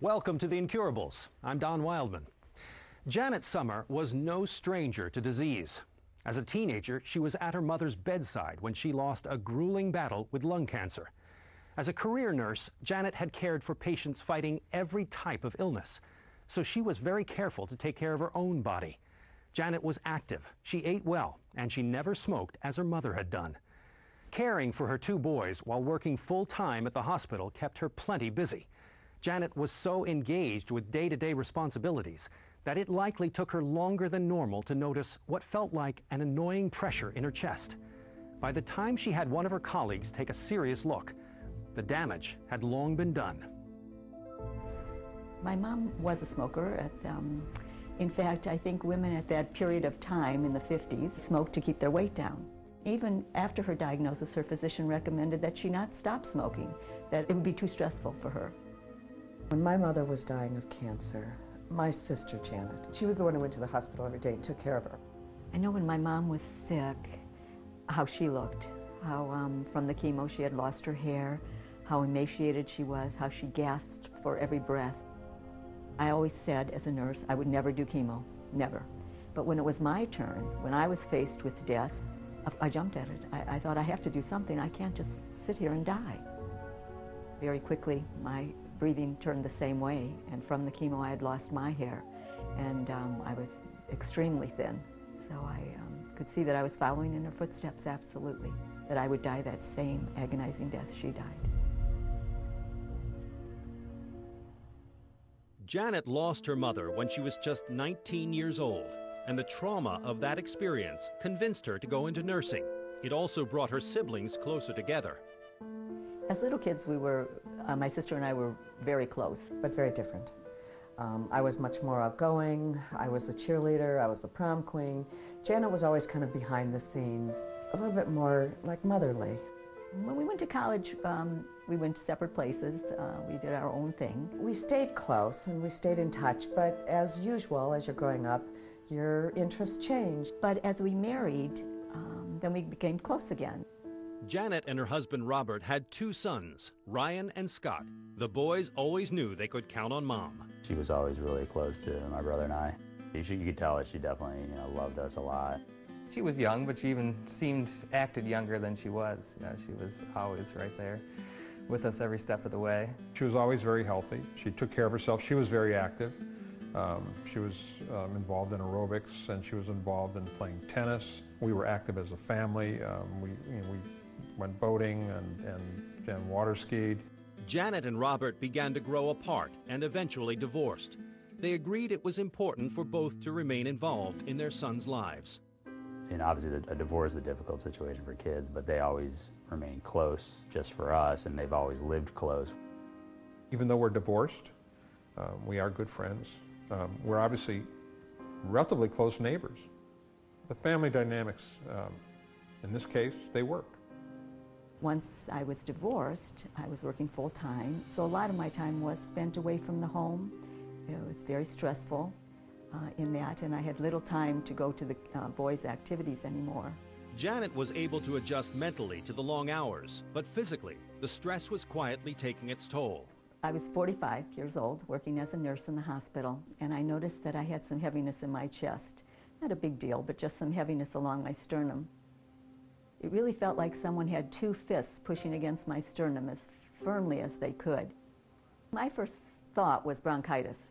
Welcome to The Incurables. I'm Don Wildman. Janet Summer was no stranger to disease. As a teenager, she was at her mother's bedside when she lost a grueling battle with lung cancer. As a career nurse, Janet had cared for patients fighting every type of illness, so she was very careful to take care of her own body. Janet was active, she ate well, and she never smoked as her mother had done. Caring for her two boys while working full-time at the hospital kept her plenty busy. Janet was so engaged with day-to-day responsibilities that it likely took her longer than normal to notice what felt like an annoying pressure in her chest. By the time she had one of her colleagues take a serious look, the damage had long been done. My mom was a smoker. In fact, I think women at that period of time in the 50s smoked to keep their weight down. Even after her diagnosis, her physician recommended that she not stop smoking, that it would be too stressful for her. When my mother was dying of cancer, my sister Janet, she was the one who went to the hospital every day and took care of her. I know when my mom was sick, how she looked, how from the chemo she had lost her hair, how emaciated she was, how she gasped for every breath. I always said as a nurse I would never do chemo, never. But when it was my turn, when I was faced with death, I jumped at it. I thought I have to do something. I can't just sit here and die. Very quickly, my breathing turned the same way, and from the chemo I had lost my hair, and I was extremely thin. So I could see that I was following in her footsteps, absolutely, that I would die that same agonizing death she died. Janet lost her mother when she was just 19 years old, and the trauma of that experience convinced her to go into nursing. It also brought her siblings closer together. As little kids, we were, my sister and I were very close. But very different. I was much more outgoing, I was the cheerleader, I was the prom queen. Janet was always kind of behind the scenes, a little bit more like motherly. When we went to college, we went to separate places. We did our own thing. We stayed close and we stayed in touch, but as usual, as you're growing up, your interests change. But as we married, then we became close again. Janet and her husband Robert had two sons, Ryan and Scott. The boys always knew they could count on Mom. She was always really close to my brother and I. You could tell that she definitely, loved us a lot. She was young, but she even acted younger than she was. She was always right there with us every step of the way. She was always very healthy. She took care of herself. She was very active. She was involved in aerobics, and she was involved in playing tennis. We were active as a family. We went boating and water skied. Janet and Robert began to grow apart and eventually divorced. They agreed it was important for both to remain involved in their sons' lives. And obviously a divorce is a difficult situation for kids, but they always remain close just for us, and they've always lived close. Even though we're divorced, we are good friends. We're obviously relatively close neighbors. The family dynamics, in this case, they work. Once I was divorced, I was working full-time, so a lot of my time was spent away from the home. It was very stressful in that, and I had little time to go to the boys' activities anymore. Janet was able to adjust mentally to the long hours, but physically, the stress was quietly taking its toll. I was 45 years old, working as a nurse in the hospital, and I noticed that I had some heaviness in my chest. Not a big deal, but just some heaviness along my sternum. It really felt like someone had two fists pushing against my sternum as firmly as they could. My first thought was bronchitis,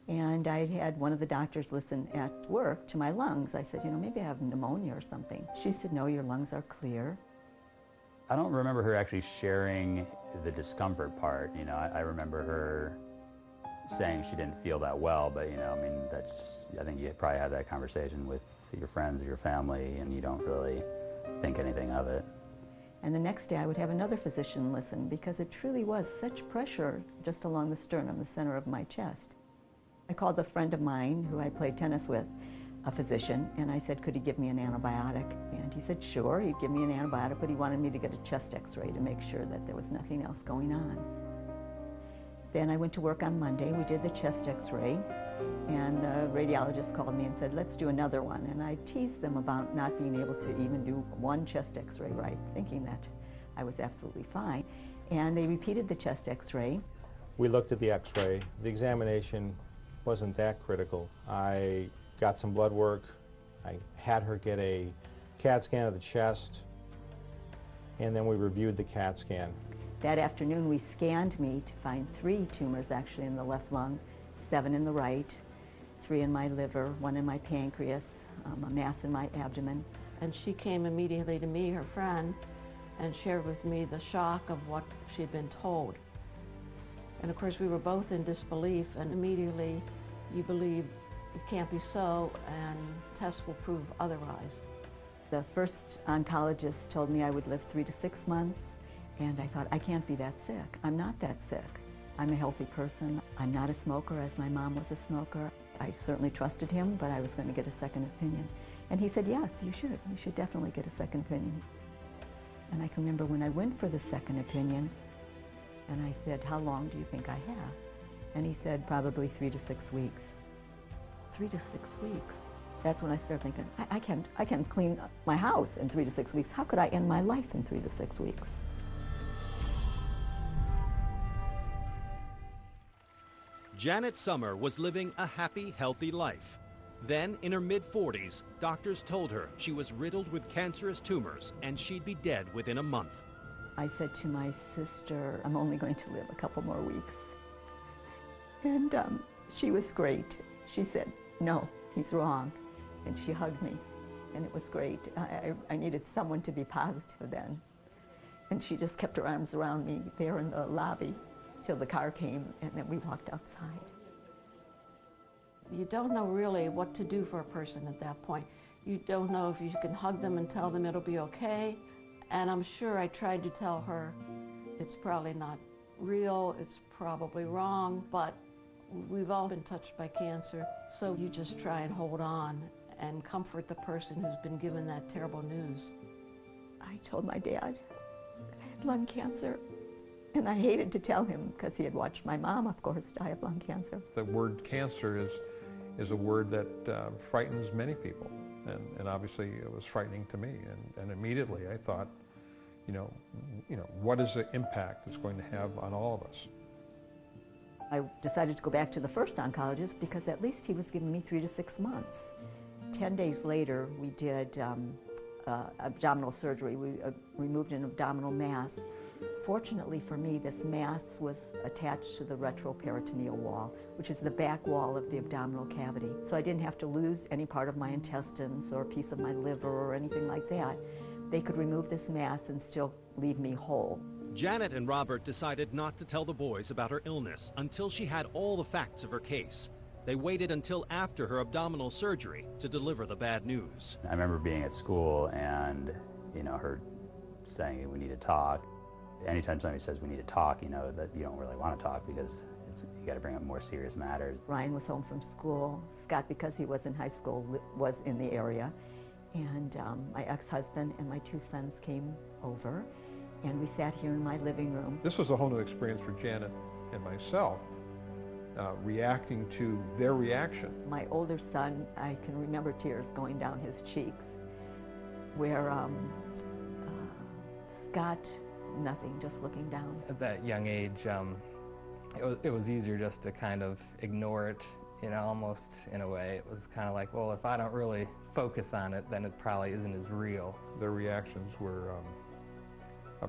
and I had one of the doctors listen at work to my lungs. I said, maybe I have pneumonia or something. She said, no, your lungs are clear. I don't remember her actually sharing the discomfort part. I remember her saying she didn't feel that well, but I think you probably have that conversation with your friends or your family, and you don't really think anything of it. And the next day I would have another physician listen, because it truly was such pressure just along the sternum, the center of my chest. I called a friend of mine who I played tennis with, a physician, and I said, could he give me an antibiotic? And he said, sure, he'd give me an antibiotic, but he wanted me to get a chest x-ray to make sure that there was nothing else going on. Then I went to work on Monday. We did the chest x-ray, and the radiologist called me and said, let's do another one. And I teased them about not being able to even do one chest x-ray right, thinking that I was absolutely fine. And they repeated the chest x-ray, We looked at the x-ray. The examination wasn't that critical. I got some blood work. I had her get a CAT scan of the chest, and then we reviewed the CAT scan. That afternoon, we scanned me to find 3 tumors actually in the left lung, 7 in the right, 3 in my liver, 1 in my pancreas, a mass in my abdomen. And she came immediately to me, her friend, and shared with me the shock of what she'd been told. And of course, we were both in disbelief, and immediately you believe it can't be so, and tests will prove otherwise. The first oncologist told me I would live 3 to 6 months, and I thought, I can't be that sick. I'm not that sick. I'm a healthy person. I'm not a smoker, as my mom was a smoker. I certainly trusted him, but I was going to get a second opinion. And he said, yes, you should. You should definitely get a second opinion. And I can remember when I went for the second opinion, and I said, how long do you think I have? And he said, probably 3 to 6 weeks. 3 to 6 weeks. That's when I started thinking, I can't clean up my house in 3 to 6 weeks. How could I end my life in 3 to 6 weeks? Janet Summer was living a happy, healthy life. Then, in her mid-40s, doctors told her she was riddled with cancerous tumors and she'd be dead within a month. I said to my sister, I'm only going to live a couple more weeks. And she was great. She said, no, he's wrong. And she hugged me, and it was great. I needed someone to be positive then. And she just kept her arms around me there in the lobby till the car came, and then we walked outside. You don't know really what to do for a person at that point. You don't know if you can hug them and tell them it'll be okay. And I'm sure I tried to tell her it's probably not real, it's probably wrong, but we've all been touched by cancer, so you just try and hold on and comfort the person who's been given that terrible news. I told my dad that I had lung cancer, and I hated to tell him because he had watched my mom, of course, die of lung cancer. The word cancer is a word that frightens many people, and obviously it was frightening to me. And immediately I thought, you know, what is the impact it's going to have on all of us? I decided to go back to the first oncologist because at least he was giving me 3 to 6 months. 10 days later, we did abdominal surgery. We removed an abdominal mass. Fortunately for me, this mass was attached to the retroperitoneal wall, which is the back wall of the abdominal cavity. So I didn't have to lose any part of my intestines or a piece of my liver or anything like that. They could remove this mass and still leave me whole. Janet and Robert decided not to tell the boys about her illness until she had all the facts of her case. They waited until after her abdominal surgery to deliver the bad news. I remember being at school and, her saying we need to talk. Anytime somebody says we need to talk, you know that you don't really want to talk because you got to bring up more serious matters. Ryan was home from school. Scott, because he was in high school, was in the area. And my ex-husband and my 2 sons came over, and we sat here in my living room. This was a whole new experience for Janet and myself, reacting to their reaction. My older son, I can remember tears going down his cheeks, where Scott, nothing, just looking down. At that young age, it was easier just to kind of ignore it, almost in a way. It was kind of like, well, if I don't really focus on it, then it probably isn't as real. Their reactions were a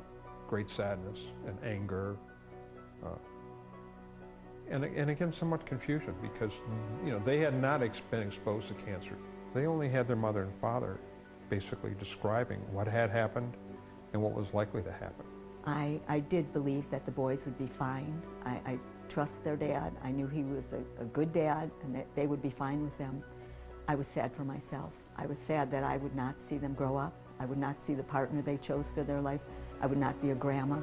great sadness and anger, and again, somewhat confusion because, they had not been exposed to cancer. They only had their mother and father basically describing what had happened and what was likely to happen. I did believe that the boys would be fine. I trust their dad. I knew he was a good dad and that they would be fine with them. I was sad for myself. I was sad that I would not see them grow up. I would not see the partner they chose for their life. I would not be a grandma.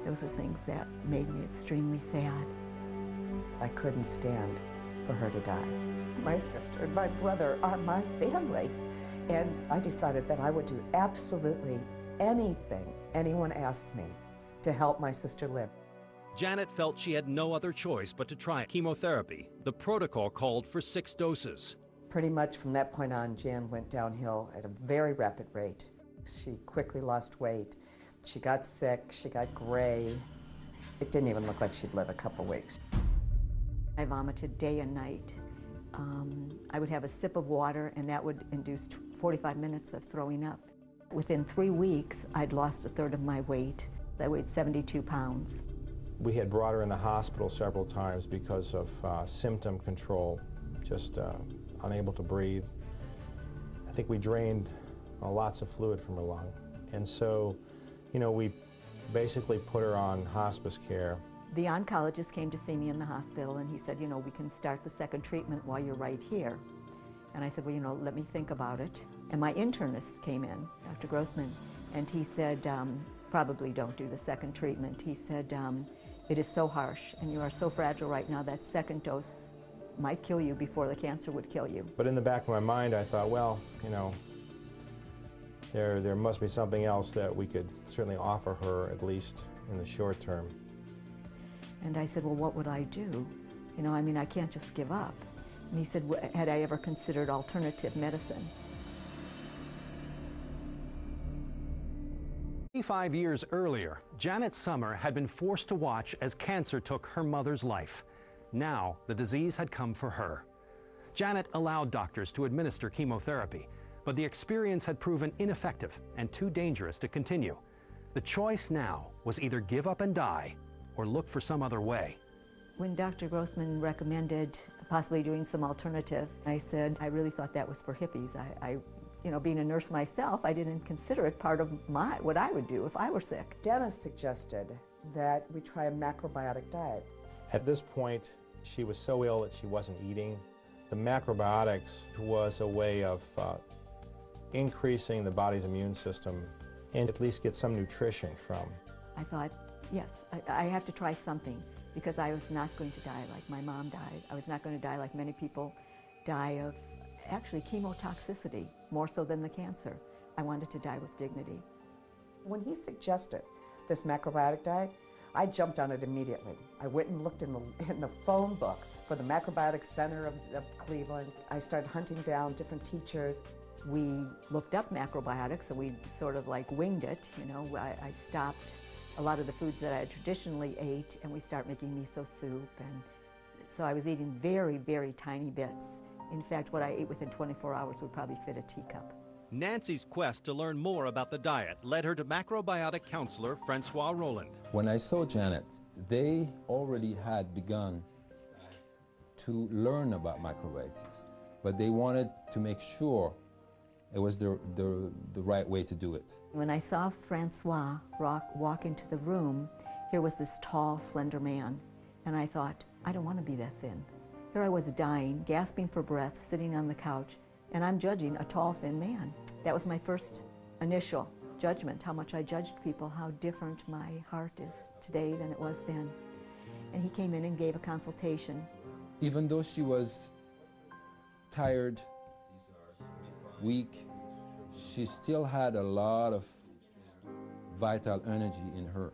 Those are things that made me extremely sad. I couldn't stand for her to die. My sister and my brother are my family, and I decided that I would do absolutely anything anyone asked me to help my sister live. Janet felt she had no other choice but to try chemotherapy. The protocol called for 6 doses. Pretty much from that point on, Jan went downhill at a very rapid rate. She quickly lost weight. She got sick, she got gray, It didn't even look like she'd live a couple weeks. I vomited day and night. I would have a sip of water, and that would induce 45 minutes of throwing up. Within 3 weeks, I'd lost a third of my weight. I weighed 72 pounds. We had brought her in the hospital several times because of symptom control, just unable to breathe. I think we drained lots of fluid from her lung. And so, you know, we basically put her on hospice care. The oncologist came to see me in the hospital, and he said, you know, we can start the second treatment while you're right here. And I said, well, you know, let me think about it. And my internist came in, Dr. Grossman, and he said, probably don't do the second treatment. He said, it is so harsh, and you are so fragile right now, that second dose might kill you before the cancer would kill you. But in the back of my mind, I thought, well, you know, there must be something else that we could certainly offer her, at least in the short term. And I said, well, what would I do? You know, I mean, I can't just give up. And he said, had I ever considered alternative medicine? 25 years earlier, Janet Summer had been forced to watch as cancer took her mother's life. Now, the disease had come for her. Janet allowed doctors to administer chemotherapy, but the experience had proven ineffective and too dangerous to continue. The choice now was either give up and die or look for some other way. When Dr. Grossman recommended possibly doing some alternative, I said, I really thought that was for hippies. You know, being a nurse myself, I didn't consider it part of what I would do if I were sick. Dennis suggested that we try a macrobiotic diet. At this point, she was so ill that she wasn't eating. The macrobiotics was a way of increasing the body's immune system and at least get some nutrition from. I thought, yes, I have to try something, because I was not going to die like my mom died. I was not going to die like many people die of actually chemotoxicity, more so than the cancer. I wanted to die with dignity. When he suggested this macrobiotic diet, I jumped on it immediately. I went and looked in the phone book for the Macrobiotic Center of Cleveland. I started hunting down different teachers. We looked up macrobiotics, and we sort of like winged it. You know, I stopped a lot of the foods that I had traditionally ate, and we started making miso soup, and so I was eating very, very tiny bits. In fact, what I ate within 24 hours would probably fit a teacup. Nancy's quest to learn more about the diet led her to macrobiotic counselor Francois Roland. When I saw Janet, they already had begun to learn about macrobiotics, but they wanted to make sure it was the right way to do it. When I saw Francois walk into the room, here was this tall, slender man, and I thought, I don't want to be that thin. Here I was dying, gasping for breath, sitting on the couch, and I'm judging a tall, thin man. That was my first initial judgment, how much I judged people, how different my heart is today than it was then. And he came in and gave a consultation. Even though she was tired, weak, she still had a lot of vital energy in her.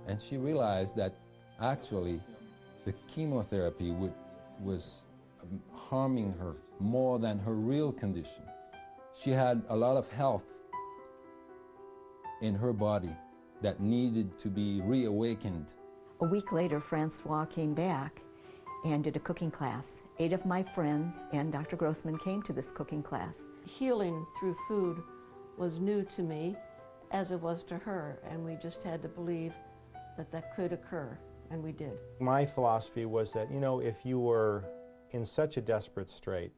And she realized that actually the chemotherapy was harming her more than her real condition. She had a lot of health in her body that needed to be reawakened. A week later, Francois came back and did a cooking class. 8 of my friends and Dr. Grossman came to this cooking class. Healing through food was new to me, as it was to her, and we just had to believe that that could occur, and we did. My philosophy was that, you know, if you were in such a desperate strait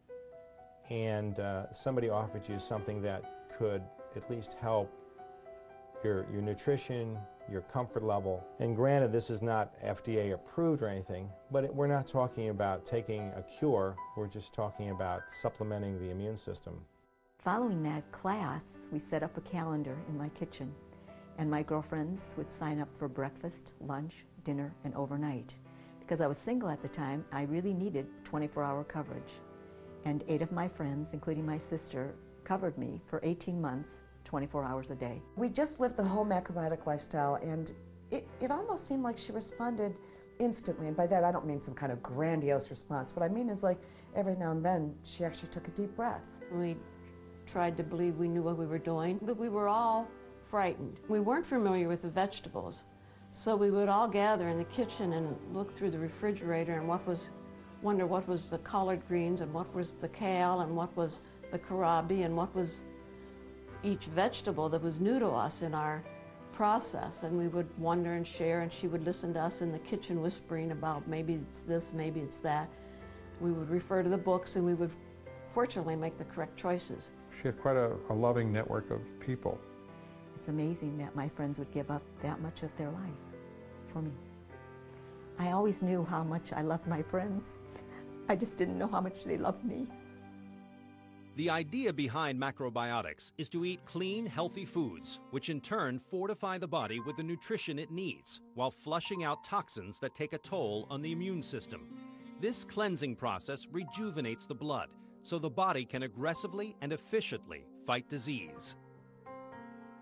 and somebody offered you something that could at least help your nutrition, your comfort level, and granted this is not FDA approved or anything, but we're not talking about taking a cure, we're just talking about supplementing the immune system. Following that class, we set up a calendar in my kitchen, and my girlfriends would sign up for breakfast, lunch, dinner, and overnight. Because I was single at the time, I really needed 24-hour coverage. And 8 of my friends, including my sister, covered me for 18 months, 24 hours a day. We just lived the whole macrobiotic lifestyle, and it almost seemed like she responded instantly. And by that, I don't mean some kind of grandiose response. What I mean is, like, every now and then, she actually took a deep breath. We tried to believe we knew what we were doing, but we were all frightened. We weren't familiar with the vegetables, So we would all gather in the kitchen and look through the refrigerator and wonder what was the collard greens and what was the kale and what was the kohlrabi and what was each vegetable that was new to us in our process. And we would wonder and share, and she would listen to us in the kitchen whispering about maybe it's this, maybe it's that. We would refer to the books, and we would fortunately make the correct choices. She had quite a loving network of people. It's amazing that my friends would give up that much of their life for me. I always knew how much I loved my friends. I just didn't know how much they loved me. The idea behind macrobiotics is to eat clean, healthy foods, which in turn fortify the body with the nutrition it needs, while flushing out toxins that take a toll on the immune system. This cleansing process rejuvenates the blood, so the body can aggressively and efficiently fight disease.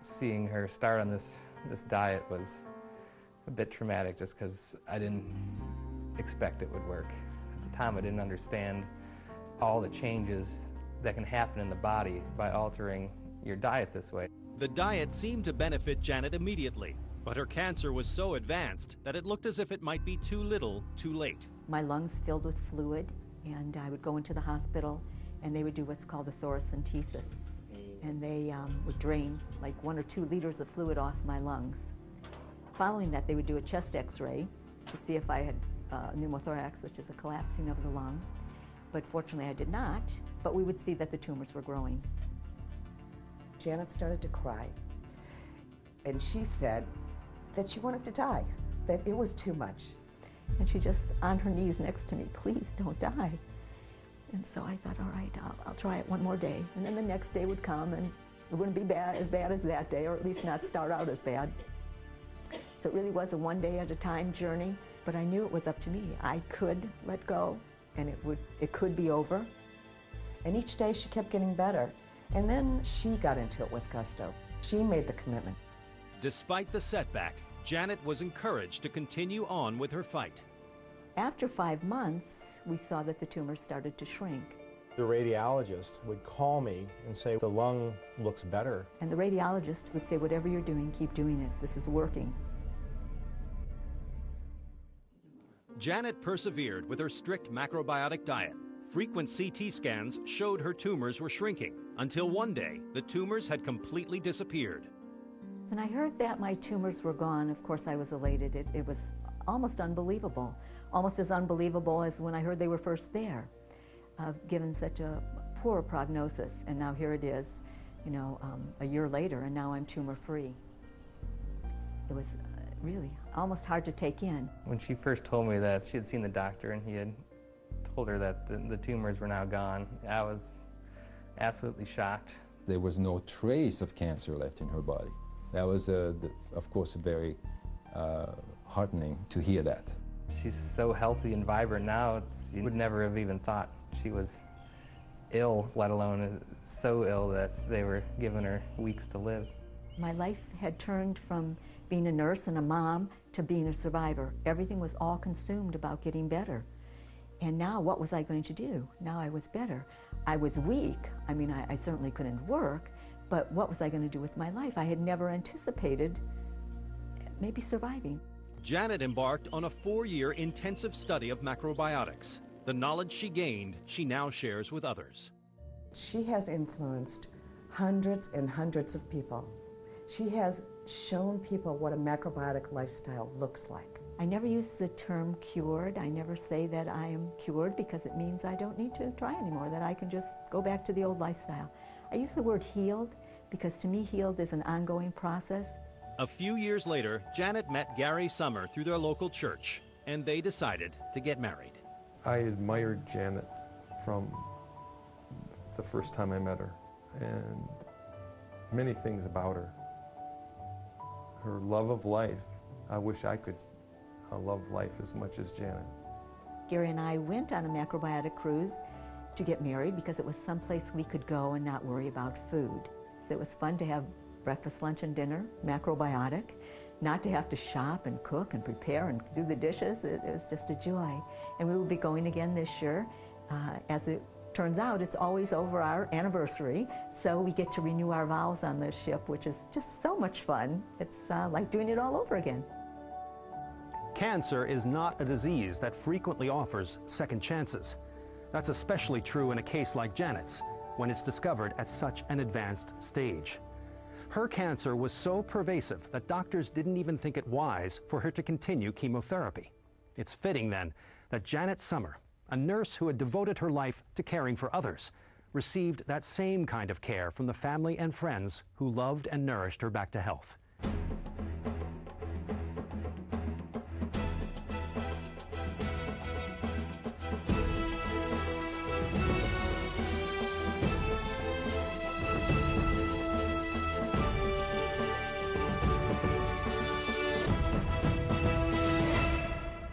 Seeing her start on this diet was a bit traumatic, just because I didn't expect it would work. At the time, I didn't understand all the changes that can happen in the body by altering your diet this way. The diet seemed to benefit Janet immediately, but her cancer was so advanced that it looked as if it might be too little, too late. My lungs filled with fluid, and I would go into the hospital, and they would do what's called a thoracentesis. And they would drain like 1 or 2 liters of fluid off my lungs. Following that, they would do a chest x-ray to see if I had pneumothorax, which is a collapsing of the lung. But fortunately, I did not, but we would see that the tumors were growing. Janet started to cry, and she said that she wanted to die, that it was too much. And she just, on her knees next to me, please don't die. And so I thought, all right, I'll try it one more day. And then the next day would come, and it wouldn't be as bad as that day, or at least not start out as bad. So it really was a one-day-at-a-time journey, but I knew it was up to me. I could let go, and it could be over. And each day she kept getting better. And then she got into it with gusto. She made the commitment. Despite the setback, Janet was encouraged to continue on with her fight. After 5 months, we saw that the tumors started to shrink. The radiologist would call me and say, the lung looks better. And the radiologist would say, whatever you're doing, keep doing it. This is working. Janet persevered with her strict macrobiotic diet. Frequent CT scans showed her tumors were shrinking, until one day the tumors had completely disappeared. When I heard that my tumors were gone, of course I was elated. It was almost unbelievable. Almost as unbelievable as when I heard they were first there, given such a poor prognosis. And now here it is, you know, a year later, and now I'm tumor-free. It was really almost hard to take in. When she first told me that she had seen the doctor and he had told her that the tumors were now gone, I was absolutely shocked. There was no trace of cancer left in her body. That was, of course, very heartening to hear that. She's so healthy and vibrant now, you would never have even thought she was ill, let alone so ill that they were giving her weeks to live. My life had turned from being a nurse and a mom to being a survivor. Everything was all consumed about getting better. And now what was I going to do? Now I was better. I was weak. I mean, I certainly couldn't work, but what was I going to do with my life? I had never anticipated maybe surviving. Janet embarked on a 4-year intensive study of macrobiotics. The knowledge she gained, she now shares with others. She has influenced hundreds and hundreds of people. She has shown people what a macrobiotic lifestyle looks like. I never use the term cured. I never say that I am cured, because it means I don't need to try anymore, that I can just go back to the old lifestyle. I use the word healed because to me healed is an ongoing process. A few years later, Janet met Gary Summer through their local church, and they decided to get married. I admired Janet from the first time I met her, and many things about her. Her love of life. I wish I could love life as much as Janet. Gary and I went on a macrobiotic cruise to get married because it was someplace we could go and not worry about food. It was fun to have breakfast, lunch, and dinner, macrobiotic, not to have to shop and cook and prepare and do the dishes. It was just a joy. And we will be going again this year. As it turns out, it's always over our anniversary, so we get to renew our vows on this ship, which is just so much fun. It's like doing it all over again. Cancer is not a disease that frequently offers second chances. That's especially true in a case like Janet's, when it's discovered at such an advanced stage. Her cancer was so pervasive that doctors didn't even think it wise for her to continue chemotherapy. It's fitting, then, that Janet Summer, a nurse who had devoted her life to caring for others, received that same kind of care from the family and friends who loved and nourished her back to health.